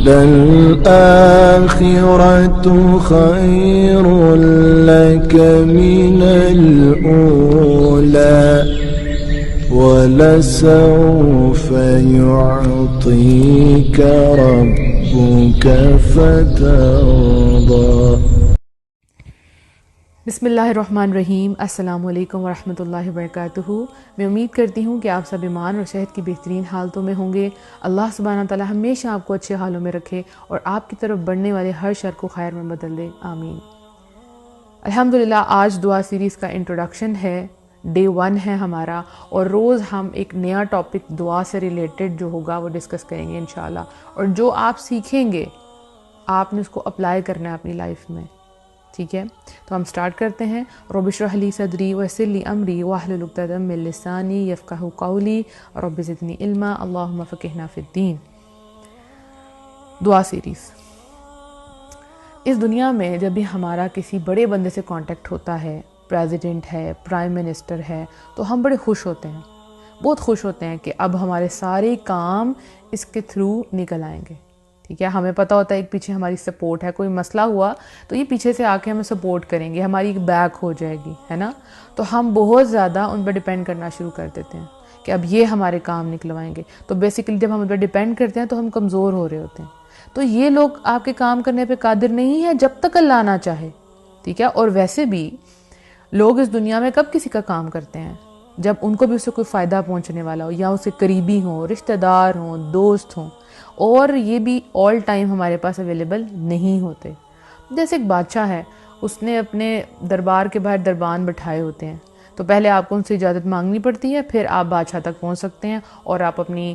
للآخرة خير لك من الأولى ولسوف يعطيك ربك فترضى۔ بسم اللہ الرحمن الرحیم۔ السلام علیکم ورحمۃ اللہ وبرکاتہ۔ میں امید کرتی ہوں کہ آپ سب ایمان اور صحت کی بہترین حالتوں میں ہوں گے۔ اللہ سبحانہ تعالی ہمیشہ آپ کو اچھے حالوں میں رکھے اور آپ کی طرف بڑھنے والے ہر شر کو خیر میں بدل دے، آمین۔ الحمدللہ آج دعا سیریز کا انٹروڈکشن ہے، ڈے 1 ہے ہمارا، اور روز ہم ایک نیا ٹاپک دعا سے ریلیٹڈ جو ہوگا وہ ڈسکس کریں گے انشاءاللہ، اور جو آپ سیکھیں گے آپ نے اس کو اپلائی کرنا ہے اپنی لائف میں، ٹھیک ہے؟ تو ہم سٹارٹ کرتے ہیں۔ رب اشرح لی صدری ویسر لی امری واحلل عقدۃ من لسانی یفقہوا قولی رب زدنی علما اللہم فقہنا فی الدین۔ دعا سیریز۔ اس دنیا میں جب بھی ہمارا کسی بڑے بندے سے کانٹیکٹ ہوتا ہے، پریزیڈنٹ ہے، پرائم منسٹر ہے، تو ہم بڑے خوش ہوتے ہیں، بہت خوش ہوتے ہیں کہ اب ہمارے سارے کام اس کے تھرو نکل آئیں گے، ٹھیک ہے؟ ہمیں پتہ ہوتا ہے ایک پیچھے ہماری سپورٹ ہے، کوئی مسئلہ ہوا تو یہ پیچھے سے آ کے ہمیں سپورٹ کریں گے، ہماری ایک بیک ہو جائے گی، ہے نا؟ تو ہم بہت زیادہ ان پہ ڈیپینڈ کرنا شروع کر دیتے ہیں کہ اب یہ ہمارے کام نکلوائیں گے۔ تو بیسیکلی جب ہم ان پہ ڈیپینڈ کرتے ہیں تو ہم کمزور ہو رہے ہوتے ہیں۔ تو یہ لوگ آپ کے کام کرنے پہ قادر نہیں ہے جب تک اللہ نہ چاہے، ٹھیک ہے؟ اور ویسے بھی لوگ اس دنیا میں کب کسی کا کام کرتے ہیں؟ جب ان کو بھی اس سے کوئی فائدہ پہنچنے والا ہو، یا اسے قریبی ہوں، رشتہ دار ہوں، دوست ہوں، اور یہ بھی آل ٹائم ہمارے پاس اویلیبل نہیں ہوتے۔ جیسے ایک بادشاہ ہے، اس نے اپنے دربار کے باہر دربان بٹھائے ہوتے ہیں، تو پہلے آپ کو ان سے اجازت مانگنی پڑتی ہے، پھر آپ بادشاہ تک پہنچ سکتے ہیں اور آپ اپنی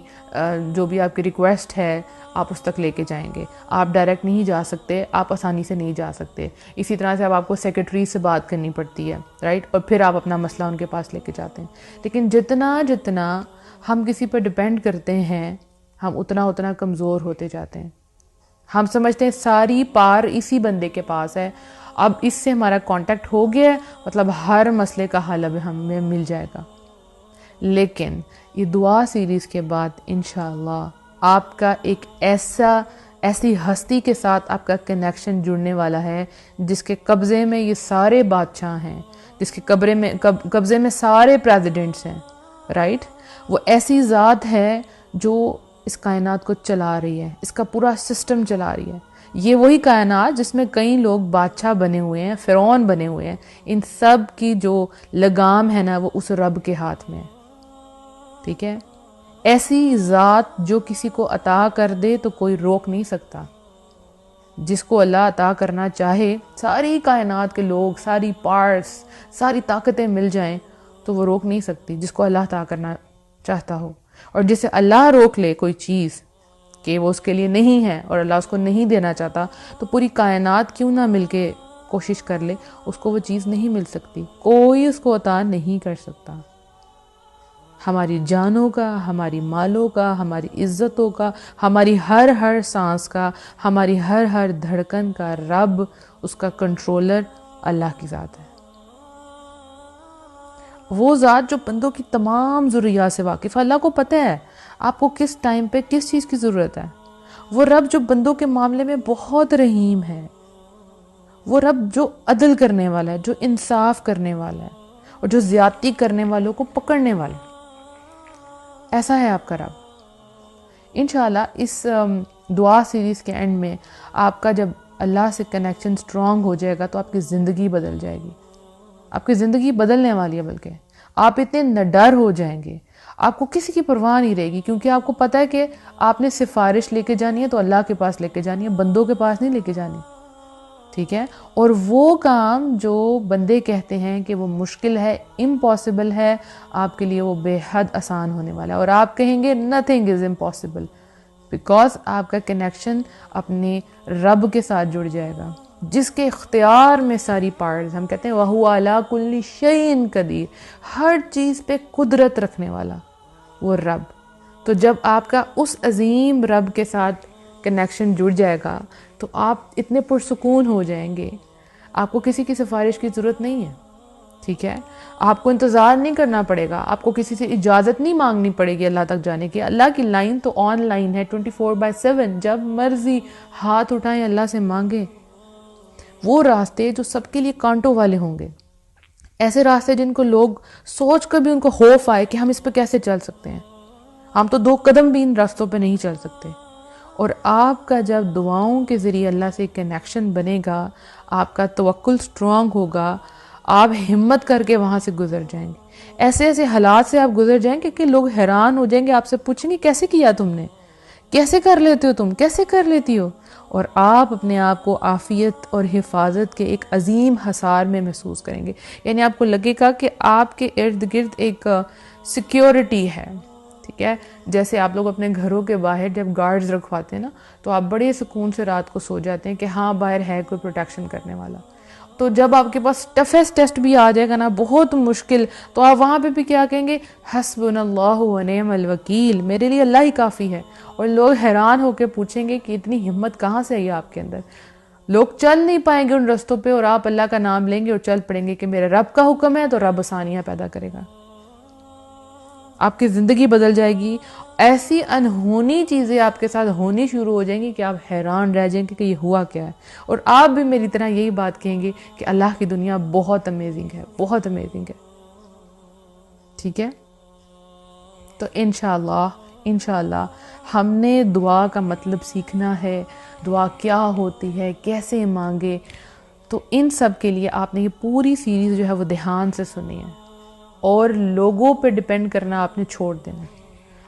جو بھی آپ کی ریکویسٹ ہے آپ اس تک لے کے جائیں گے۔ آپ ڈائریکٹ نہیں جا سکتے، آپ آسانی سے نہیں جا سکتے۔ اسی طرح سے اب آپ کو سیکرٹری سے بات کرنی پڑتی ہے، رائٹ؟ اور پھر آپ اپنا مسئلہ ان کے پاس لے کے جاتے ہیں۔ لیکن جتنا ہم کسی پر ڈیپینڈ کرتے ہیں ہم اتنا کمزور ہوتے جاتے ہیں۔ ہم سمجھتے ہیں ساری پار اسی بندے کے پاس ہے، اب اس سے ہمارا کانٹیکٹ ہو گیا ہے مطلب ہر مسئلے کا حل اب ہمیں مل جائے گا۔ لیکن یہ دعا سیریز کے بعد انشاءاللہ آپ کا ایک ایسی ہستی کے ساتھ آپ کا کنیکشن جڑنے والا ہے جس کے قبضے میں یہ سارے بادشاہ ہیں، جس کے قبضے میں سارے پریزیڈنٹس ہیں، رائٹ؟ وہ ایسی ذات ہے جو اس کائنات کو چلا رہی ہے، اس کا پورا سسٹم چلا رہی ہے۔ یہ وہی کائنات جس میں کئی لوگ بادشاہ بنے ہوئے ہیں، فرعون بنے ہوئے ہیں، ان سب کی جو لگام ہے نا وہ اس رب کے ہاتھ میں ہے، ٹھیک ہے؟ ایسی ذات جو کسی کو عطا کر دے تو کوئی روک نہیں سکتا۔ جس کو اللہ عطا کرنا چاہے، ساری کائنات کے لوگ، ساری پارٹس، ساری طاقتیں مل جائیں تو وہ روک نہیں سکتی جس کو اللہ عطا کرنا چاہتا ہو۔ اور جسے اللہ روک لے کوئی چیز کہ وہ اس کے لیے نہیں ہے اور اللہ اس کو نہیں دینا چاہتا، تو پوری کائنات کیوں نہ مل کے کوشش کر لے، اس کو وہ چیز نہیں مل سکتی، کوئی اس کو عطا نہیں کر سکتا۔ ہماری جانوں کا، ہماری مالوں کا، ہماری عزتوں کا، ہماری ہر سانس کا، ہماری ہر دھڑکن کا رب، اس کا کنٹرولر اللہ کی ذات ہے۔ وہ ذات جو بندوں کی تمام ضروریات سے واقف ہے۔ اللہ کو پتہ ہے آپ کو کس ٹائم پہ کس چیز کی ضرورت ہے۔ وہ رب جو بندوں کے معاملے میں بہت رحیم ہے، وہ رب جو عدل کرنے والا ہے، جو انصاف کرنے والا ہے، اور جو زیادتی کرنے والوں کو پکڑنے والا ہے، ایسا ہے آپ کا رب۔ انشاءاللہ اس دعا سیریز کے اینڈ میں آپ کا جب اللہ سے کنیکشن سٹرونگ ہو جائے گا تو آپ کی زندگی بدل جائے گی، آپ کی زندگی بدلنے والی ہے، بلکہ آپ اتنے نڈر ہو جائیں گے، آپ کو کسی کی پرواہ نہیں رہے گی، کیونکہ آپ کو پتہ ہے کہ آپ نے سفارش لے کے جانی ہے تو اللہ کے پاس لے کے جانی ہے، بندوں کے پاس نہیں لے کے جانی، ٹھیک ہے؟ اور وہ کام جو بندے کہتے ہیں کہ وہ مشکل ہے، امپاسبل ہے، آپ کے لیے وہ بے حد آسان ہونے والا ہے، اور آپ کہیں گے nothing is impossible، بیکاز آپ کا کنیکشن اپنے رب کے ساتھ جڑ جائے گا جس کے اختیار میں ساری پارٹس، ہم کہتے ہیں وَهُوَ عَلَىٰ كُلِّ شَيْءٍ قَدِيرٌ، ہر چیز پہ قدرت رکھنے والا وہ رب۔ تو جب آپ کا اس عظیم رب کے ساتھ کنیکشن جڑ جائے گا تو آپ اتنے پرسکون ہو جائیں گے، آپ کو کسی کی سفارش کی ضرورت نہیں ہے، ٹھیک ہے، آپ کو انتظار نہیں کرنا پڑے گا، آپ کو کسی سے اجازت نہیں مانگنی پڑے گی اللہ تک جانے کی۔ اللہ کی لائن تو آن لائن ہے 24/7، جب مرضی ہاتھ اٹھائیں اللہ سے مانگیں۔ وہ راستے جو سب کے لیے کانٹوں والے ہوں گے، ایسے راستے جن کو لوگ سوچ کر بھی ان کو خوف آئے کہ ہم اس پہ کیسے چل سکتے ہیں، ہم تو 2 قدم بھی ان راستوں پہ نہیں چل سکتے۔ اور آپ کا جب دعاؤں کے ذریعے اللہ سے کنیکشن بنے گا، آپ کا توکل سٹرونگ ہوگا، آپ ہمت کر کے وہاں سے گزر جائیں گے۔ ایسے ایسے حالات سے آپ گزر جائیں گے کہ لوگ حیران ہو جائیں گے، آپ سے پوچھیں گے کیسے کیا تم نے، کیسے کر لیتے ہو تم، کیسے کر لیتی ہو؟ اور آپ اپنے آپ کو عافیت اور حفاظت کے ایک عظیم حصار میں محسوس کریں گے، یعنی آپ کو لگے گا کہ آپ کے ارد گرد ایک سیکیورٹی ہے، ٹھیک ہے؟ جیسے آپ لوگ اپنے گھروں کے باہر جب گارڈز رکھواتے ہیں نا، تو آپ بڑے سکون سے رات کو سو جاتے ہیں کہ ہاں باہر ہے کوئی پروٹیکشن کرنے والا۔ تو جب آپ کے پاس ٹفیسٹ ٹیسٹ بھی آ جائے گا نا، بہت مشکل، تو آپ وہاں پہ بھی کیا کہیں گے؟ حسبنا اللہ و نعم الوکیل، میرے لیے اللہ ہی کافی ہے۔ اور لوگ حیران ہو کے پوچھیں گے کہ اتنی ہمت کہاں سے آئی آپ کے اندر؟ لوگ چل نہیں پائیں گے ان رستوں پہ، اور آپ اللہ کا نام لیں گے اور چل پڑیں گے کہ میرے رب کا حکم ہے تو رب آسانیاں پیدا کرے گا۔ آپ کی زندگی بدل جائے گی، ایسی انہونی چیزیں آپ کے ساتھ ہونی شروع ہو جائیں گی کہ آپ حیران رہ جائیں گے کہ یہ ہوا کیا ہے۔ اور آپ بھی میری طرح یہی بات کہیں گے کہ اللہ کی دنیا بہت امیزنگ ہے، بہت امیزنگ ہے، ٹھیک ہے؟ تو انشاءاللہ ہم نے دعا کا مطلب سیکھنا ہے، دعا کیا ہوتی ہے، کیسے مانگے۔ تو ان سب کے لیے آپ نے یہ پوری سیریز جو ہے وہ دھیان سے سنی ہے، اور لوگوں پہ ڈیپینڈ کرنا آپ نے چھوڑ دینا ہے۔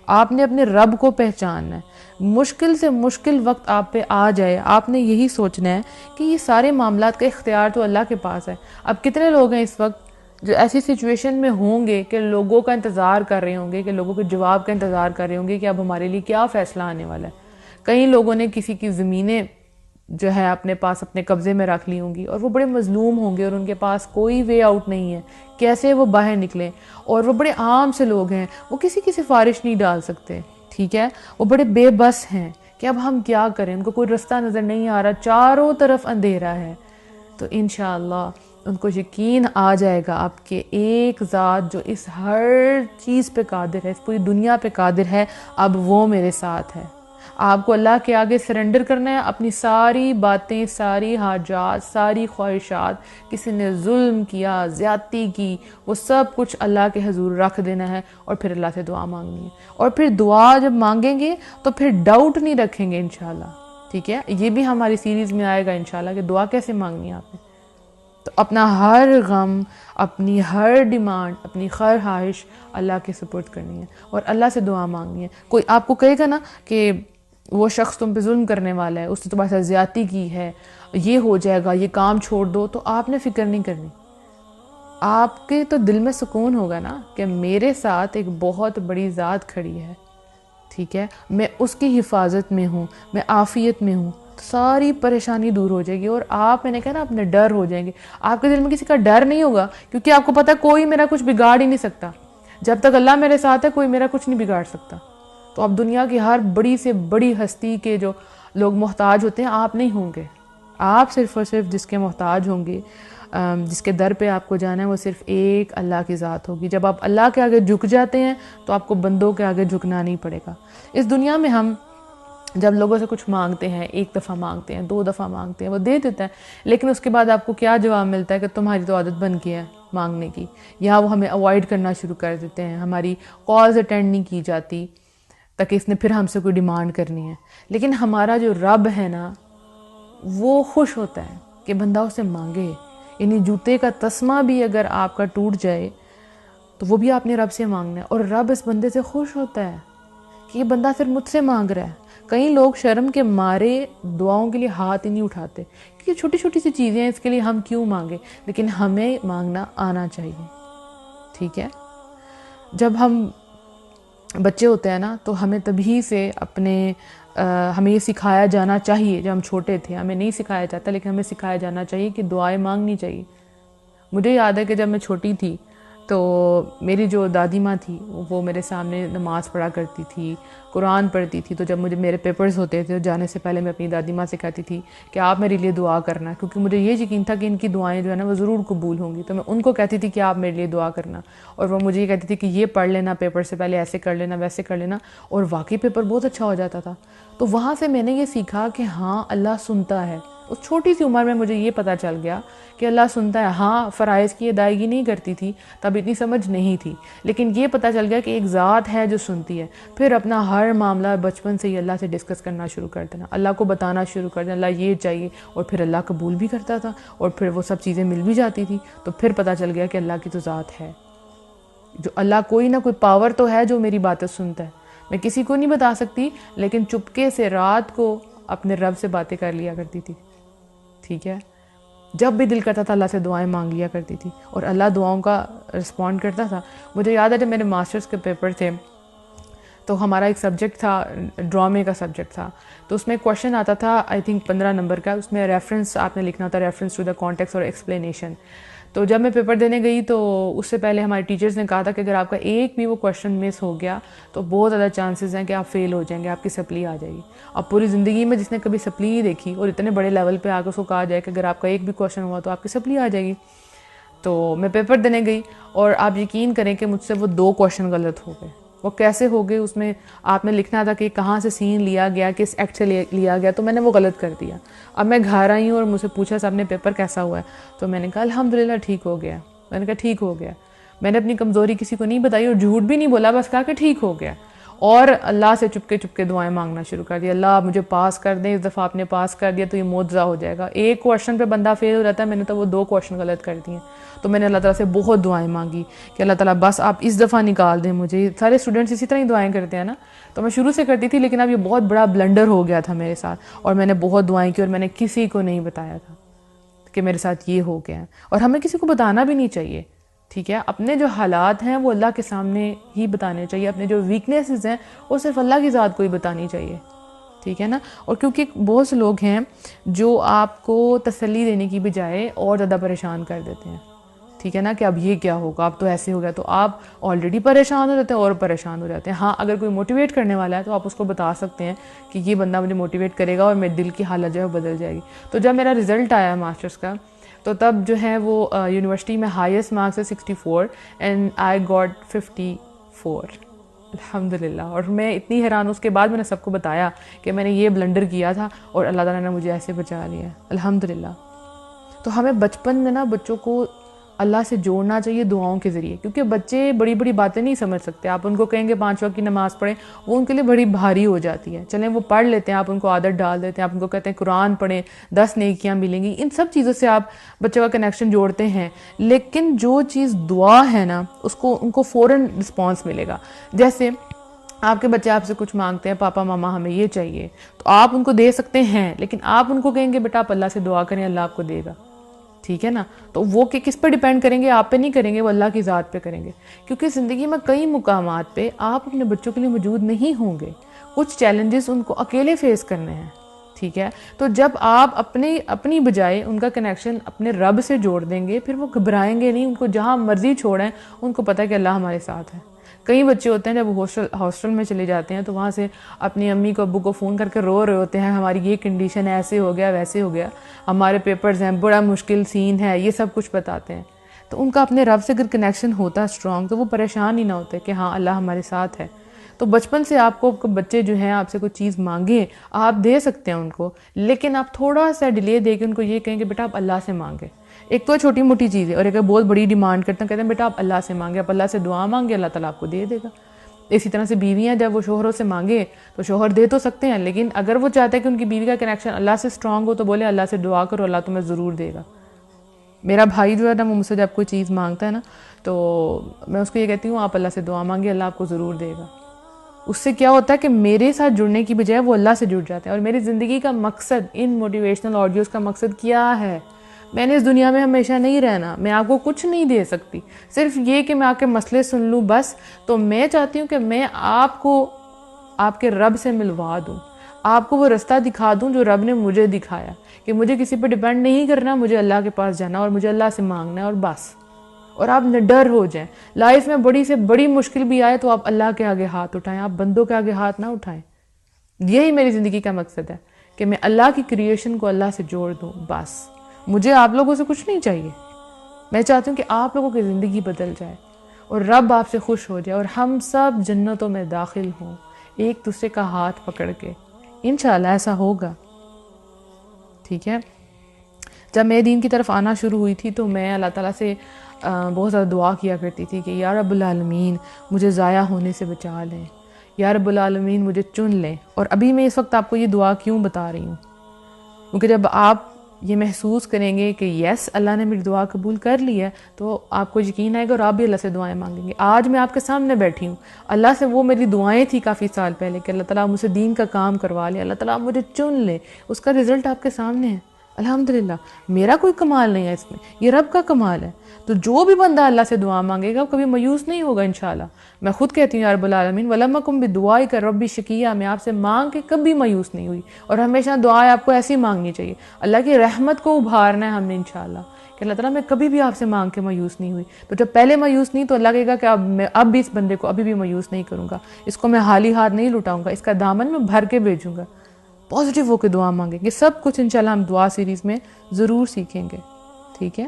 آپ نے اپنے رب کو پہچاننا ہے۔ مشکل سے مشکل وقت آپ پہ آ جائے، آپ نے یہی سوچنا ہے کہ یہ سارے معاملات کا اختیار تو اللہ کے پاس ہے۔ اب کتنے لوگ ہیں اس وقت جو ایسی سچویشن میں ہوں گے کہ لوگوں کا انتظار کر رہے ہوں گے، کہ لوگوں کے جواب کا انتظار کر رہے ہوں گے کہ اب ہمارے لیے کیا فیصلہ آنے والا ہے۔ کئی لوگوں نے کسی کی زمینیں جو ہے اپنے پاس اپنے قبضے میں رکھ لی ہوں گی، اور وہ بڑے مظلوم ہوں گے اور ان کے پاس کوئی وے آؤٹ نہیں ہے، کیسے وہ باہر نکلیں۔ اور وہ بڑے عام سے لوگ ہیں، وہ کسی کی سفارش نہیں ڈال سکتے، ٹھیک ہے؟ وہ بڑے بے بس ہیں کہ اب ہم کیا کریں، ان کو کوئی رستہ نظر نہیں آ رہا، چاروں طرف اندھیرا ہے۔ تو انشاءاللہ ان کو یقین آ جائے گا آپ کے ایک ذات جو اس ہر چیز پہ قادر ہے، اس پوری دنیا پہ قادر ہے، اب وہ میرے ساتھ ہے۔ آپ کو اللہ کے آگے سرنڈر کرنا ہے، اپنی ساری باتیں، ساری حاجات، ساری خواہشات، کسی نے ظلم کیا، زیادتی کی، وہ سب کچھ اللہ کے حضور رکھ دینا ہے، اور پھر اللہ سے دعا مانگنی ہے۔ اور پھر دعا جب مانگیں گے تو پھر ڈاؤٹ نہیں رکھیں گے انشاءاللہ، ٹھیک ہے؟ یہ بھی ہماری سیریز میں آئے گا انشاءاللہ کہ دعا کیسے مانگنی ہے آپ نے۔ تو اپنا ہر غم، اپنی ہر ڈیمانڈ، اپنی ہر خواہش اللہ کے سپرد کرنی ہے، اور اللہ سے دعا مانگنی ہے۔ کوئی آپ کو کہے گا نا کہ وہ شخص تم پہ ظلم کرنے والا ہے، اس نے تمہارے ساتھ زیادتی کی ہے، یہ ہو جائے گا، یہ کام چھوڑ دو، تو آپ نے فکر نہیں کرنی۔ آپ کے تو دل میں سکون ہوگا نا کہ میرے ساتھ ایک بہت بڑی ذات کھڑی ہے، ٹھیک ہے؟ میں اس کی حفاظت میں ہوں، میں عافیت میں ہوں، ساری پریشانی دور ہو جائے گی۔ اور آپ، میں نے کہا نا، اپنے ڈر ہو جائیں گے، آپ کے دل میں کسی کا ڈر نہیں ہوگا، کیونکہ آپ کو پتہ ہے کوئی میرا کچھ بگاڑ ہی نہیں سکتا۔ جب تک اللہ میرے ساتھ ہے کوئی میرا کچھ نہیں بگاڑ سکتا۔ تو اب دنیا کی ہر بڑی سے بڑی ہستی کے جو لوگ محتاج ہوتے ہیں، آپ نہیں ہوں گے۔ آپ صرف اور صرف جس کے محتاج ہوں گے، جس کے در پہ آپ کو جانا ہے، وہ صرف ایک اللہ کی ذات ہوگی۔ جب آپ اللہ کے آگے جھک جاتے ہیں تو آپ کو بندوں کے آگے جھکنا نہیں پڑے گا۔ اس دنیا میں ہم جب لوگوں سے کچھ مانگتے ہیں، 1 دفعہ مانگتے ہیں، 2 دفعہ مانگتے ہیں، وہ دے دیتا ہے، لیکن اس کے بعد آپ کو کیا جواب ملتا ہے کہ تمہاری تو عادت بن گئی ہے مانگنے کی، یا وہ ہمیں اوائڈ کرنا شروع کر دیتے ہیں، ہماری کالز اٹینڈ نہیں کی جاتی تاکہ اس نے پھر ہم سے کوئی ڈیمانڈ کرنی ہے۔ لیکن ہمارا جو رب ہے نا، وہ خوش ہوتا ہے کہ بندہ اسے مانگے، یعنی جوتے کا تسمہ بھی اگر آپ کا ٹوٹ جائے تو وہ بھی آپ نے رب سے مانگنا ہے، اور رب اس بندے سے خوش ہوتا ہے کہ یہ بندہ صرف مجھ سے مانگ رہا ہے۔ کئی لوگ شرم کے مارے دعاؤں کے لیے ہاتھ ہی نہیں اٹھاتے کہ یہ چھوٹی چھوٹی سی چیزیں ہیں، اس کے لیے ہم کیوں مانگے، لیکن ہمیں مانگنا آنا چاہیے، ٹھیک ہے؟ جب ہم بچے ہوتے ہیں نا تو ہمیں تبھی سے ہمیں یہ سکھایا جانا چاہیے، جب ہم چھوٹے تھے ہمیں نہیں سکھایا جاتا، لیکن ہمیں سکھایا جانا چاہیے کہ دعائیں مانگنی چاہیے۔ مجھے یاد ہے کہ جب میں چھوٹی تھی تو میری جو دادی ماں تھی وہ میرے سامنے نماز پڑھا کرتی تھی، قرآن پڑھتی تھی. تو جب مجھے میرے پیپرز ہوتے تھے تو جانے سے پہلے میں اپنی دادی ماں سے کہتی تھی کہ آپ میرے لیے دعا کرنا، کیونکہ مجھے یہ یقین تھا کہ ان کی دعائیں جو ہے نا وہ ضرور قبول ہوں گی. تو میں ان کو کہتی تھی کہ آپ میرے لیے دعا کرنا، اور وہ مجھے یہ کہتی تھی کہ یہ پڑھ لینا پیپر سے پہلے، ایسے کر لینا ویسے کر لینا، اور واقعی پیپر بہت اچھا ہو جاتا تھا. تو وہاں سے میں نے یہ سیکھا کہ ہاں اللہ سنتا ہے. اس چھوٹی سی عمر میں مجھے یہ پتہ چل گیا کہ اللہ سنتا ہے. ہاں فرائض کی ادائیگی نہیں کرتی تھی تب، اتنی سمجھ نہیں تھی، لیکن یہ پتہ چل گیا کہ ایک ذات ہے جو سنتی ہے. پھر اپنا ہر معاملہ بچپن سے ہی اللہ سے ڈسکس کرنا شروع کر دینا، اللہ کو بتانا شروع کر دینا اللہ یہ چاہیے، اور پھر اللہ قبول بھی کرتا تھا، اور پھر وہ سب چیزیں مل بھی جاتی تھی. تو پھر پتہ چل گیا کہ اللہ کی تو ذات ہے، جو اللہ کوئی نہ کوئی پاور تو ہے جو میری باتیں سنتا ہے. میں کسی کو نہیں بتا سکتی، لیکن چپکے سے رات کو اپنے رب سے باتیں کر لیا کرتی تھی. ٹھیک ہے، جب بھی دل کرتا تھا اللہ سے دعائیں مانگ لیا کرتی تھی، اور اللہ دعاؤں کا رسپونڈ کرتا تھا. مجھے یاد ہے جب میرے ماسٹرز کے پیپر تھے تو ہمارا ایک سبجیکٹ تھا، ڈرامے کا سبجیکٹ تھا. تو اس میں کویشچن آتا تھا آئی تھنک 15 نمبر کا. اس میں ریفرنس آپ نے لکھنا تھا، ریفرنس ٹو دا کانٹیکسٹ اور ایکسپلینیشن. تو جب میں پیپر دینے گئی تو اس سے پہلے ہمارے ٹیچرز نے کہا تھا کہ اگر آپ کا ایک بھی وہ کویشچن مس ہو گیا تو بہت زیادہ چانسز ہیں کہ آپ فیل ہو جائیں گے، آپ کی سپلی آ جائے گی. اب پوری زندگی میں جس نے کبھی سپلی نہیں دیکھی اور اتنے بڑے لیول پہ آ کے اس کو کہا جائے کہ اگر آپ کا ایک بھی کویشچن ہوا تو آپ کی سپلی آ جائے گی. تو میں پیپر دینے گئی اور آپ یقین کریں کہ مجھ سے وہ 2 کویشچن غلط ہو گئے. وہ کیسے ہو گئے؟ اس میں آپ نے لکھنا تھا کہ کہاں سے سین لیا گیا، کس ایکٹ سے لیا گیا، تو میں نے وہ غلط کر دیا. اب میں گھر آئی ہوں اور مجھ سے پوچھا صاحب نے پیپر کیسا ہوا ہے، تو میں نے کہا الحمدللہ ٹھیک ہو گیا. میں نے کہا ٹھیک ہو گیا. میں نے اپنی کمزوری کسی کو نہیں بتائی اور جھوٹ بھی نہیں بولا، بس کہا کہ ٹھیک ہو گیا. اور اللہ سے چپکے دعائیں مانگنا شروع کر دیا، اللہ آپ مجھے پاس کر دیں، اس دفعہ آپ نے پاس کر دیا تو یہ معجزہ ہو جائے گا. ایک کویشچن پہ بندہ فیل ہو جاتا ہے، میں نے تو وہ 2 کویشچن غلط کر دیے. تو میں نے اللہ تعالیٰ سے بہت دعائیں مانگی کہ اللہ تعالیٰ بس آپ اس دفعہ نکال دیں مجھے. سارے اسٹوڈنٹس اسی طرح ہی دعائیں کرتے ہیں نا، تو میں شروع سے کرتی تھی، لیکن اب یہ بہت بڑا بلنڈر ہو گیا تھا میرے ساتھ، اور میں نے بہت دعائیں کی اور میں نے کسی کو نہیں بتایا تھا کہ میرے ساتھ یہ ہو گیا. اور ہمیں کسی کو بتانا بھی نہیں چاہیے. ٹھیک ہے، اپنے جو حالات ہیں وہ اللہ کے سامنے ہی بتانے چاہیے، اپنے جو ویکنیسز ہیں وہ صرف اللہ کی ذات کو ہی بتانی چاہیے. ٹھیک ہے نا. اور کیونکہ بہت سے لوگ ہیں جو آپ کو تسلی دینے کی بجائے اور زیادہ پریشان کر دیتے ہیں. ٹھیک ہے نا، کہ اب یہ کیا ہوگا، اب تو ایسے ہو گیا، تو آپ آلریڈی پریشان ہو جاتے ہیں اور پریشان ہو جاتے ہیں. ہاں اگر کوئی موٹیویٹ کرنے والا ہے تو آپ اس کو بتا سکتے ہیں کہ یہ بندہ مجھے موٹیویٹ کرے گا اور میرے دل کی حالت جو ہے وہ بدل جائے گی. تو جب میرا رزلٹ آیا ماسٹرز کا تو تب جو ہے وہ یونیورسٹی میں ہائیسٹ مارکس ہے 64 اینڈ آئی گاٹ 54 الحمدللہ. اور میں اتنی حیران ہوں، اس کے بعد میں نے سب کو بتایا کہ میں نے یہ بلنڈر کیا تھا اور اللہ تعالیٰ نے مجھے ایسے بچا لیا الحمدللہ. تو ہمیں بچپن میں نا بچوں کو اللہ سے جوڑنا چاہیے دعاؤں کے ذریعے، کیونکہ بچے بڑی بڑی باتیں نہیں سمجھ سکتے. آپ ان کو کہیں گے 5 وقت کی نماز پڑھیں، وہ ان کے لیے بڑی بھاری ہو جاتی ہے. چلیں وہ پڑھ لیتے ہیں، آپ ان کو عادت ڈال دیتے ہیں، آپ ان کو کہتے ہیں قرآن پڑھیں 10 نیکیاں ملیں گی. ان سب چیزوں سے آپ بچوں کا کنیکشن جوڑتے ہیں، لیکن جو چیز دعا ہے نا اس کو ان کو فوراً رسپانس ملے گا. جیسے آپ کے بچے آپ سے کچھ مانگتے ہیں، پاپا ماما ہمیں یہ چاہیے، تو آپ ان کو دے سکتے ہیں، لیکن آپ ان کو کہیں گے بیٹا آپ اللہ سے دعا کریں، اللہ آپ کو دے گا. ٹھیک ہے نا. تو وہ کہ کس پہ ڈیپینڈ کریں گے؟ آپ پہ نہیں کریں گے، وہ اللہ کی ذات پہ کریں گے. کیونکہ زندگی میں کئی مقامات پہ آپ اپنے بچوں کے لیے موجود نہیں ہوں گے، کچھ چیلنجز ان کو اکیلے فیس کرنے ہیں. ٹھیک ہے، تو جب آپ اپنی بجائے ان کا کنیکشن اپنے رب سے جوڑ دیں گے، پھر وہ گھبرائیں گے نہیں. ان کو جہاں مرضی چھوڑیں، ان کو پتہ ہے کہ اللہ ہمارے ساتھ ہے. کئی بچے ہوتے ہیں جب وہ ہاسٹل میں چلے جاتے ہیں تو وہاں سے اپنی امی کو ابو کو فون کر کے رو رہے ہوتے ہیں، ہماری یہ کنڈیشن ہے، ایسے ہو گیا ویسے ہو گیا، ہمارے پیپرز ہیں، بڑا مشکل سین ہے، یہ سب کچھ بتاتے ہیں. تو ان کا اپنے رب سے اگر کنیکشن ہوتا اسٹرانگ تو وہ پریشان ہی نہ ہوتے کہ ہاں اللہ ہمارے ساتھ ہے. تو بچپن سے آپ کو بچے جو ہیں آپ سے کوئی چیز مانگیں، آپ دے سکتے ہیں ان کو، لیکن آپ تھوڑا سا ڈیلے دے کے ان کو یہ کہیں کہ بیٹا آپ اللہ سے مانگیں. ایک تو چھوٹی موٹی چیز ہے، اور ایک بہت بڑی ڈیمانڈ کرتے ہیں، کہتے ہیں بیٹا آپ اللہ سے مانگیں، آپ اللہ سے دعا مانگیں، اللہ تعالیٰ آپ کو دے دے گا. اسی طرح سے بیویاں جب وہ شوہروں سے مانگے تو شوہر دے تو سکتے ہیں، لیکن اگر وہ چاہتے ہیں کہ ان کی بیوی کا کنیکشن اللہ سے اسٹرانگ ہو تو بولے اللہ سے دعا کرو، اللہ تمہیں ضرور دے گا. میرا بھائی جو ہے نا وہ مجھ سے جب کوئی چیز مانگتا ہے نا تو میں اس کو یہ کہتی ہوں آپ اللہ سے دعا مانگے، اللہ آپ کو ضرور دے گا. اس سے کیا ہوتا ہے کہ میرے ساتھ جڑنے کی بجائے وہ اللہ سے جڑ جاتے ہیں. اور میری زندگی کا مقصد ان موٹیویشنل آڈیوز کا مقصد کیا ہے؟ میں نے اس دنیا میں ہمیشہ نہیں رہنا، میں آپ کو کچھ نہیں دے سکتی، صرف یہ کہ میں آپ کے مسئلے سن لوں بس. تو میں چاہتی ہوں کہ میں آپ کو آپ کے رب سے ملوا دوں، آپ کو وہ رستہ دکھا دوں جو رب نے مجھے دکھایا، کہ مجھے کسی پہ ڈیپینڈ نہیں کرنا، مجھے اللہ کے پاس جانا اور مجھے اللہ سے مانگنا ہے اور بس. اور آپ نڈر ہو جائیں. لائف میں بڑی سے بڑی مشکل بھی آئے تو آپ اللہ کے آگے ہاتھ اٹھائیں, آپ بندوں کے آگے ہاتھ نہ اٹھائیں. یہی میری زندگی کا مقصد ہے کہ میں اللہ کی کریشن کو اللہ سے جوڑ دوں. بس مجھے آپ لوگوں سے کچھ نہیں چاہیے. میں چاہتی ہوں کہ آپ لوگوں کی زندگی بدل جائے اور رب آپ سے خوش ہو جائے اور ہم سب جنتوں میں داخل ہوں ایک دوسرے کا ہاتھ پکڑ کے. انشاءاللہ ایسا ہوگا. ٹھیک ہے. جب میں دین کی طرف آنا شروع ہوئی تھی تو میں اللہ تعالیٰ سے بہت زیادہ دعا کیا کرتی تھی کہ یا رب العالمین مجھے ضائع ہونے سے بچا لیں, یا رب العالمین مجھے چن لیں. اور ابھی میں اس وقت آپ کو یہ دعا کیوں بتا رہی ہوں, کیونکہ جب آپ یہ محسوس کریں گے کہ یس اللہ نے میری دعا قبول کر لی ہے تو آپ کو یقین آئے گا اور آپ بھی اللہ سے دعائیں مانگیں گے. آج میں آپ کے سامنے بیٹھی ہوں, اللہ سے وہ میری دعائیں تھی کافی سال پہلے کہ اللہ تعالیٰ مجھ سے دین کا کام کروا لیں, اللہ تعالیٰ مجھے چن لیں. اس کا رزلٹ آپ کے سامنے ہے الحمدللہ. میرا کوئی کمال نہیں ہے اس میں, یہ رب کا کمال ہے. تو جو بھی بندہ اللہ سے دعا مانگے گا وہ کبھی مایوس نہیں ہوگا انشاءاللہ. میں خود کہتی ہوں یا رب العالمین وَلَمْ أَكُنْ بِدُعَائِكَ رَبِّ شَقِيًّا, میں آپ سے مانگ کے کبھی مایوس نہیں ہوئی. اور ہمیشہ دعائیں آپ کو ایسی مانگنی چاہیے. اللہ کی رحمت کو ابھارنا ہے ہم نے انشاءاللہ کہ اللہ تعالیٰ میں کبھی بھی آپ سے مانگ کے مایوس نہیں ہوئی. تو جب پہلے مایوس نہیں تو اللہ کہے گا کہ اب بھی اس بندے کو ابھی بھی مایوس نہیں کروں گا, اس کو میں خالی ہاتھ نہیں لٹاؤں گا, اس کا دامن میں بھر کے بھیجوں گا. پازیٹیو ہو کے دعا مانگیں گے. سب کچھ انشاءاللہ ہم دعا سیریز میں ضرور سیکھیں گے. ٹھیک ہے.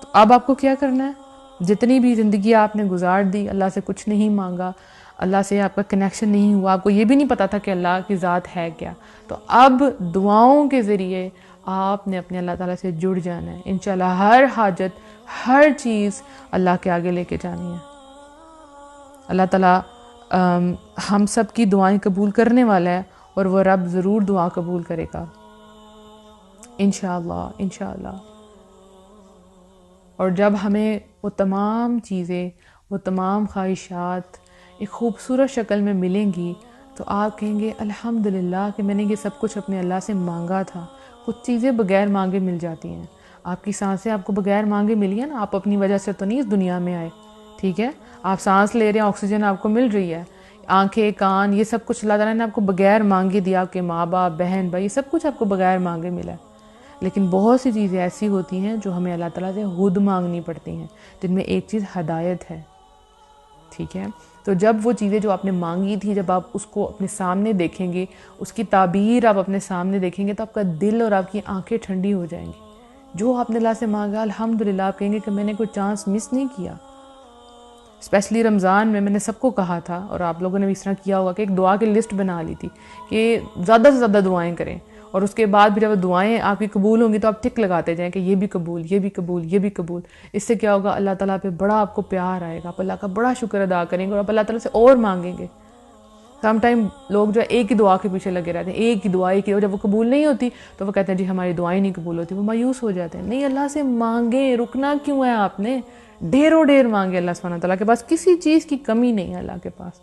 تو اب آپ کو کیا کرنا ہے, جتنی بھی زندگی آپ نے گزار دی اللہ سے کچھ نہیں مانگا, اللہ سے آپ کا کنیکشن نہیں ہوا, آپ کو یہ بھی نہیں پتا تھا کہ اللہ کی ذات ہے کیا, تو اب دعاؤں کے ذریعے آپ نے اپنے اللہ تعالیٰ سے جڑ جانا ہے. انشاءاللہ ہر حاجت ہر چیز اللہ کے آگے لے کے جانی ہے. اللہ تعالیٰ ہم سب کی دعائیں قبول کرنے والا ہے اور وہ رب ضرور دعا قبول کرے گا انشاءاللہ انشاءاللہ. اور جب ہمیں وہ تمام چیزیں, وہ تمام خواہشات ایک خوبصورت شکل میں ملیں گی تو آپ کہیں گے الحمدللہ کہ میں نے یہ سب کچھ اپنے اللہ سے مانگا تھا. کچھ چیزیں بغیر مانگے مل جاتی ہیں. آپ کی سانسیں آپ کو بغیر مانگے ملی ہیں نا, آپ اپنی وجہ سے تو نہیں اس دنیا میں آئے. ٹھیک ہے. آپ سانس لے رہے ہیں, آکسیجن آپ کو مل رہی ہے, آنکھیں کان یہ سب کچھ اللہ تعالیٰ نے آپ کو بغیر مانگے دیا. آپ کے ماں باپ بہن بھائی یہ سب کچھ آپ کو بغیر مانگے ملا ہے. لیکن بہت سی چیزیں ایسی ہوتی ہیں جو ہمیں اللہ تعالیٰ سے خود مانگنی پڑتی ہیں, جن میں ایک چیز ہدایت ہے. ٹھیک ہے. تو جب وہ چیزیں جو آپ نے مانگی تھی جب آپ اس کو اپنے سامنے دیکھیں گے, اس کی تعبیر آپ اپنے سامنے دیکھیں گے تو آپ کا دل اور آپ کی آنکھیں ٹھنڈی ہو جائیں گی. جو آپ نے اللہ سے مانگا الحمدللہ آپ کہیں گے کہ میں نے کوئی چانس مس نہیں کیا. اسپیشلی رمضان میں نے سب کو کہا تھا اور آپ لوگوں نے بھی اس طرح کیا ہوگا کہ ایک دعا کی لسٹ بنا لی تھی کہ زیادہ سے زیادہ دعائیں کریں, اور اس کے بعد بھی جب دعائیں آپ کی قبول ہوں گی تو آپ ٹک لگاتے جائیں کہ یہ بھی قبول, یہ بھی قبول, یہ بھی قبول. اس سے کیا ہوگا اللہ تعالیٰ پہ بڑا آپ کو پیار آئے گا, آپ اللہ کا بڑا شکر ادا کریں گے اور آپ اللہ تعالیٰ سے اور مانگیں گے. سم ٹائم لوگ جو ہے ایک ہی دعا کے پیچھے لگے رہتے ہیں, ایک ہی دعا, جب وہ قبول نہیں ہوتی تو وہ کہتے ہیں جی ہماری دعائیں نہیں قبول ہوتی, وہ مایوس ہو جاتے ہیں. نہیں, اللہ سے مانگیں, رکنا کیوں ہے آپ نے, ڈھیروں ڈھیر مانگے. اللہ سبحانہ تعالیٰ کے پاس کسی چیز کی کمی نہیں ہے اللہ کے پاس.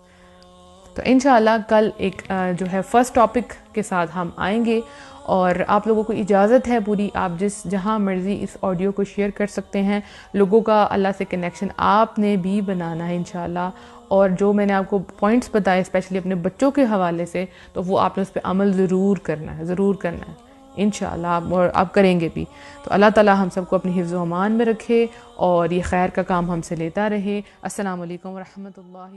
تو انشاءاللہ کل ایک جو ہے فرسٹ ٹاپک کے ساتھ ہم آئیں گے, اور آپ لوگوں کو اجازت ہے پوری, آپ جہاں مرضی اس آڈیو کو شیئر کر سکتے ہیں. لوگوں کا اللہ سے کنیکشن آپ نے بھی بنانا ہے انشاءاللہ. اور جو میں نے آپ کو پوائنٹس بتائے اسپیشلی اپنے بچوں کے حوالے سے, تو وہ آپ نے اس پہ عمل ضرور کرنا ہے, ضرور کرنا ہے انشاءاللہ, اور آپ کریں گے بھی. تو اللہ تعالیٰ ہم سب کو اپنی حفظ و امان میں رکھے اور یہ خیر کا کام ہم سے لیتا رہے. السلام علیکم ورحمۃ اللہ.